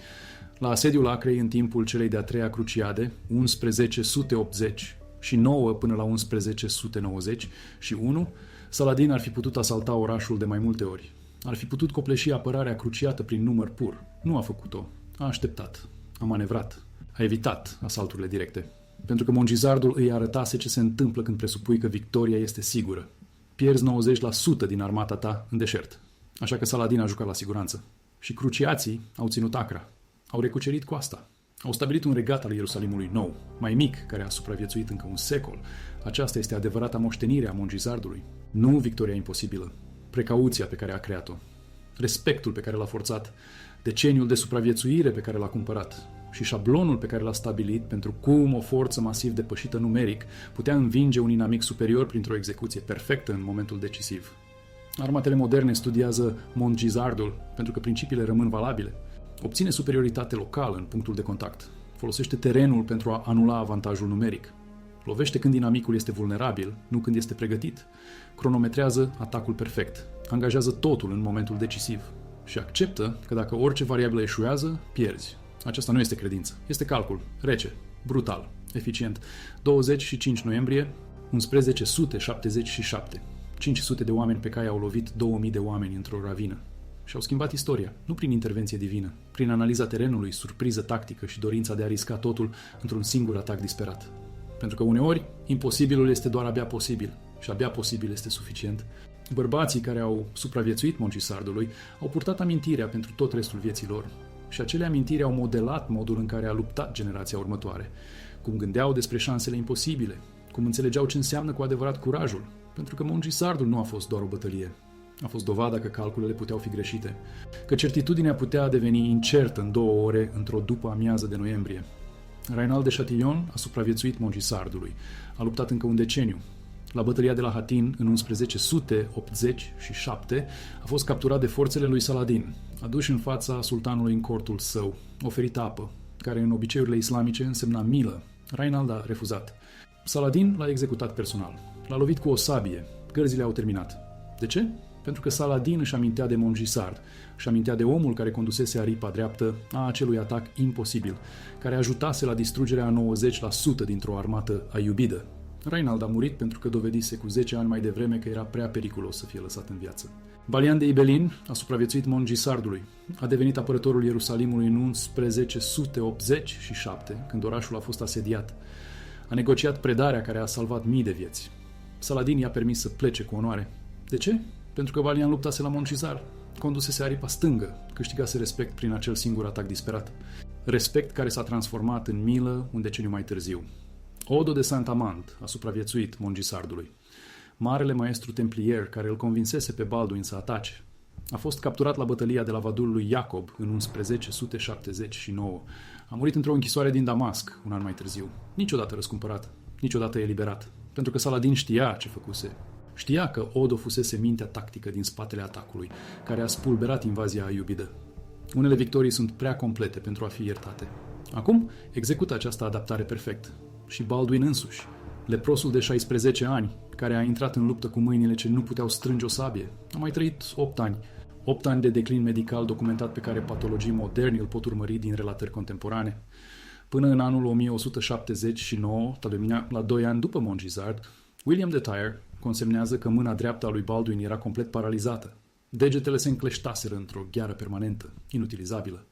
La asediul Acrei în timpul celei de-a treia cruciade, 1180 și 9 până la 1190 și 1, Saladin ar fi putut asalta orașul de mai multe ori. Ar fi putut copleși apărarea cruciată prin număr pur. Nu a făcut-o. A așteptat. A manevrat. A evitat asalturile directe. Pentru că Mongisardul îi arătase ce se întâmplă când presupui că victoria este sigură. Pierzi 90% din armata ta în deșert. Așa că Saladin a jucat la siguranță. Și cruciații au ținut Acra. Au recucerit coasta. Au stabilit un regat al Ierusalimului nou, mai mic, care a supraviețuit încă un secol. Aceasta este adevărata moștenire a Mongisardului. Nu victoria imposibilă. Precauția pe care a creat-o. Respectul pe care l-a forțat. Deceniul de supraviețuire pe care l-a cumpărat. Și șablonul pe care l-a stabilit pentru cum o forță masiv depășită numeric putea învinge un inamic superior printr-o execuție perfectă în momentul decisiv. Armatele moderne studiază Mongisardul pentru că principiile rămân valabile. Obține superioritate locală în punctul de contact. Folosește terenul pentru a anula avantajul numeric. Lovește când inamicul este vulnerabil, nu când este pregătit. Cronometrează atacul perfect. Angajează totul în momentul decisiv. Și acceptă că dacă orice variabilă eșuează, pierzi. Aceasta nu este credință. Este calcul. Rece. Brutal. Eficient. 25 noiembrie 1177. 500 de oameni pe cai au lovit 2000 de oameni într-o ravină. Și-au schimbat istoria, nu prin intervenție divină, prin analiza terenului, surpriză tactică și dorința de a risca totul într-un singur atac disperat. Pentru că uneori, imposibilul este doar abia posibil și abia posibil este suficient. Bărbații care au supraviețuit Mongisardului au purtat amintirea pentru tot restul vieții lor și acele amintiri au modelat modul în care a luptat generația următoare, cum gândeau despre șansele imposibile, cum înțelegeau ce înseamnă cu adevărat curajul, pentru că Mongisardul nu a fost doar o bătălie. A fost dovada că calculele puteau fi greșite, că certitudinea putea deveni incertă în 2 ore într-o după amiază de noiembrie. Rainald de Chatillon a supraviețuit Mongisardului. A luptat încă un deceniu. La bătălia de la Hattin, în 1187, a fost capturat de forțele lui Saladin, adus în fața sultanului în cortul său, oferit apă, care în obiceiurile islamice însemna milă. Rainald a refuzat. Saladin l-a executat personal. L-a lovit cu o sabie. Gărzile au terminat. De ce? pentru că Saladin își amintea de Mongisard, își amintea de omul care condusese aripa dreaptă a acelui atac imposibil, care ajutase la distrugerea a 90% dintr-o armată aiubidă. Rainald a murit pentru că dovedise cu 10 ani mai devreme că era prea periculos să fie lăsat în viață. Balian de Ibelin a supraviețuit Mongisardului. A devenit apărătorul Ierusalimului în 1187, când orașul a fost asediat. A negociat predarea care a salvat mii de vieți. Saladin i-a permis să plece cu onoare. De ce? Pentru că Balian luptase la Mongisard, condusese aripa stângă, câștigase respect prin acel singur atac disperat. Respect care s-a transformat în milă un deceniu mai târziu. Odo de Saint-Amand a supraviețuit Mongisardului. Marele maestru templier care îl convinsese pe Balduin să atace. A fost capturat la bătălia de la Vadul lui Iacob în 1179. A murit într-o închisoare din Damasc un an mai târziu. Niciodată răscumpărat, niciodată eliberat, pentru că Saladin știa ce făcuse. Știa că Odo fusese mintea tactică din spatele atacului, care a spulberat invazia aiubidă. Unele victorii sunt prea complete pentru a fi iertate. Acum execută această adaptare perfect. Și Balduin însuși, leprosul de 16 ani, care a intrat în luptă cu mâinile ce nu puteau strânge o sabie, a mai trăit 8 ani. 8 ani de declin medical documentat pe care patologii moderni îl pot urmări din relatări contemporane. Până în anul 1179, la 2 ani după Mongisard, William de Tyre consemnează că mâna dreaptă a lui Balduin era complet paralizată. Degetele se încleștaseră într-o gheară permanentă, inutilizabilă.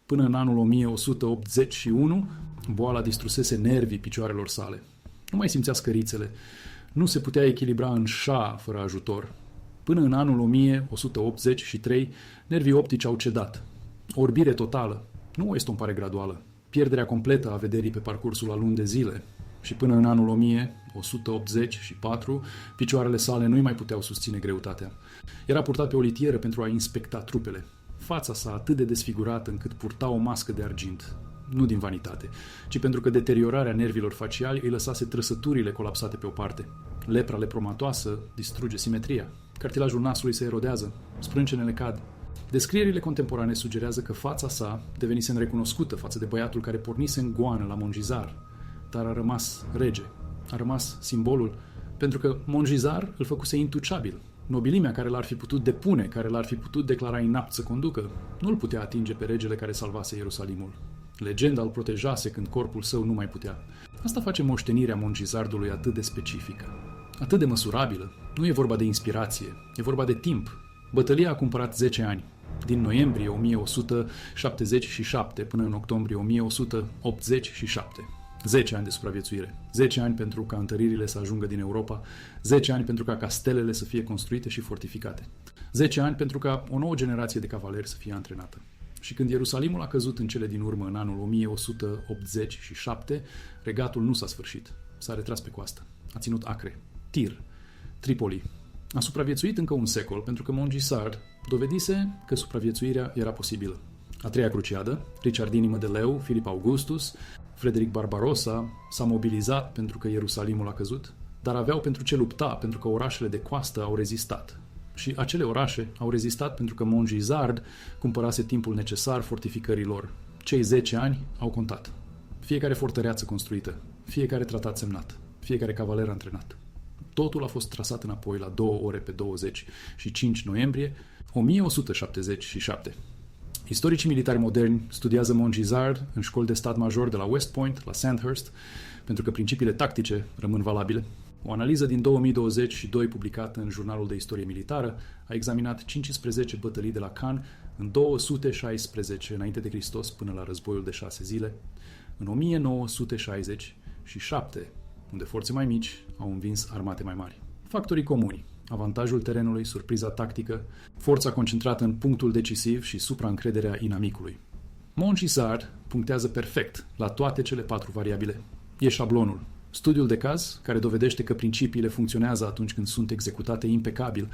Până în anul 1181, boala distrusese nervii picioarelor sale. Nu mai simțea scărițele, nu se putea echilibra în șa fără ajutor. Până în anul 1183, nervii optici au cedat. Orbire totală, nu o estompare graduală, pierderea completă a vederii pe parcursul a luni de zile. Și până în anul 1184, picioarele sale nu-i mai puteau susține greutatea. Era purtat pe o litieră pentru a inspecta trupele. Fața sa atât de desfigurată încât purta o mască de argint, nu din vanitate, ci pentru că deteriorarea nervilor faciali îi lăsase trăsăturile colapsate pe o parte. Lepra lepromatoasă distruge simetria. Cartilajul nasului se erodează, sprâncenele cad. Descrierile contemporane sugerează că fața sa devenise nerecunoscută față de băiatul care pornise în goană la Mongisard, dar a rămas rege, a rămas simbolul, pentru că Mongisard îl făcuse intuceabil. Nobilimea care l-ar fi putut depune, care l-ar fi putut declara inapt să conducă, nu îl putea atinge pe regele care salvase Ierusalimul. Legenda îl protejase când corpul său nu mai putea. Asta face moștenirea Mongisardului atât de specifică, atât de măsurabilă. Nu e vorba de inspirație, e vorba de timp. Bătălia a cumpărat 10 ani, din noiembrie 1177 până în octombrie 1187. 10 ani de supraviețuire, 10 ani pentru ca întăririle să ajungă din Europa, 10 ani pentru ca castelele să fie construite și fortificate, 10 ani pentru ca o nouă generație de cavaleri să fie antrenată. Și când Ierusalimul a căzut în cele din urmă în anul 1187, regatul nu s-a sfârșit, s-a retras pe coastă, a ținut Acre, Tir, Tripoli. A supraviețuit încă un secol pentru că Mongisard dovedise că supraviețuirea era posibilă. A treia cruciadă, Richard Inimă de Leu, Filip Augustus, Frederic Barbarossa s-a mobilizat pentru că Ierusalimul a căzut, dar aveau pentru ce lupta, pentru că orașele de coastă au rezistat. Și acele orașe au rezistat pentru că Mongisard cumpărase timpul necesar fortificărilor. Cei 10 ani au contat. Fiecare fortăreață construită, fiecare tratat semnat, fiecare cavaler antrenat. Totul a fost trasat înapoi la 2 ore pe 20 și 5 noiembrie 1177. Istoricii militari moderni studiază Mongisard în școli de stat major de la West Point, la Sandhurst, pentru că principiile tactice rămân valabile. O analiză din 2022 publicată în Jurnalul de Istorie Militară a examinat 15 bătălii de la Cannes în 216 înainte de Hristos până la războiul de 6 zile, în 1967, unde forțe mai mici au învins armate mai mari. Factorii comuni: avantajul terenului, surpriza tactică, forța concentrată în punctul decisiv și supraîncrederea inamicului. Mongisard punctează perfect la toate cele 4 variabile. E șablonul. Studiul de caz, care dovedește că principiile funcționează atunci când sunt executate impecabil,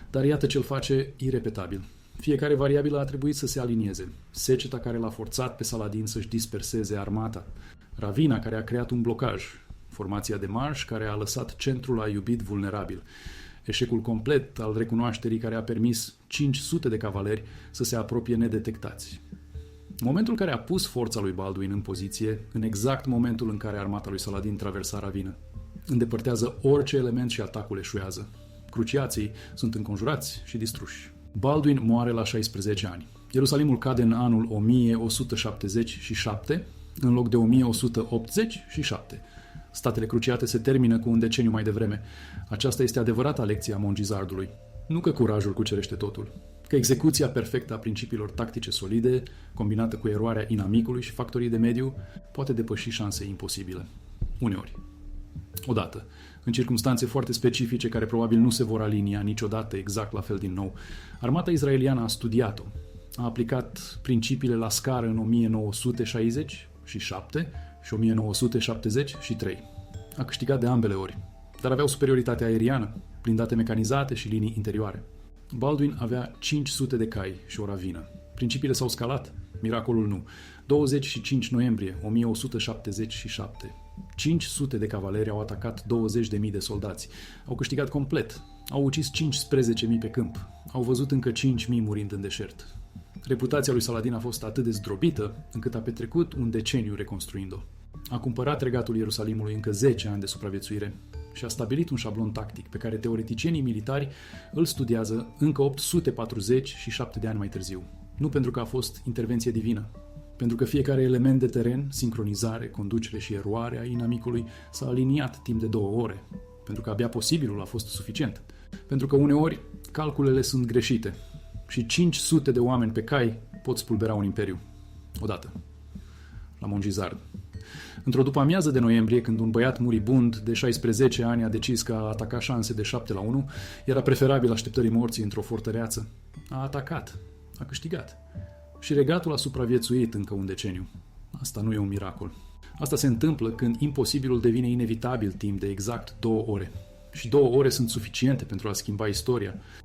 dar iată ce îl face irepetabil. Fiecare variabilă a trebuit să se alinieze. Seceta care l-a forțat pe Saladin să-și disperseze armata. Ravina care a creat un blocaj. Formația de marș care a lăsat centrul aiubit vulnerabil. Eșecul complet al recunoașterii care a permis 500 de cavaleri să se apropie nedetectați. Momentul care a pus forța lui Balduin în poziție, în exact momentul în care armata lui Saladin traversa Ravină. Îndepărtează orice element și atacul eșuează. Cruciații sunt înconjurați și distruși. Balduin moare la 16 ani. Ierusalimul cade în anul 1177 în loc de 1187. Statele cruciate se termină cu un deceniu mai devreme. Aceasta este adevărata lecție a Mongizardului. Nu că curajul cucerește totul, că execuția perfectă a principiilor tactice solide, combinată cu eroarea inamicului și factorii de mediu, poate depăși șanse imposibile. Uneori. Odată, în circunstanțe foarte specifice care probabil nu se vor alinia niciodată exact la fel din nou, armata izraeliană a studiat-o, a aplicat principiile la scară în 1967 și 1973. A câștigat de ambele ori, dar aveau superioritate aeriană, blindate mecanizate și linii interioare. Balduin avea 500 de cai și o ravină. Principiile s-au scalat, miracolul nu. 25 noiembrie 1177. 500 de cavaleri au atacat 20.000 de soldați. Au câștigat complet. Au ucis 15.000 pe câmp. Au văzut încă 5.000 murind în deșert. Reputația lui Saladin a fost atât de zdrobită încât a petrecut un deceniu reconstruind-o. A cumpărat regatul Ierusalimului încă 10 ani de supraviețuire și a stabilit un șablon tactic pe care teoreticienii militari îl studiază încă 847 de ani mai târziu. Nu pentru că a fost intervenție divină, pentru că fiecare element de teren, sincronizare, conducere și eroare a inamicului s-a aliniat timp de 2 ore, pentru că abia posibilul a fost suficient, pentru că uneori calculele sunt greșite și 500 de oameni pe cai pot spulbera un imperiu. Odată. La Mongizard. Într-o după-amiază de noiembrie, când un băiat muribund de 16 ani a decis că a atacat șanse de 7-1, era preferabil așteptării morții într-o fortăreață. A atacat. A câștigat. Și regatul a supraviețuit încă un deceniu. Asta nu e un miracol. Asta se întâmplă când imposibilul devine inevitabil timp de exact 2 ore. Și 2 ore sunt suficiente pentru a schimba istoria.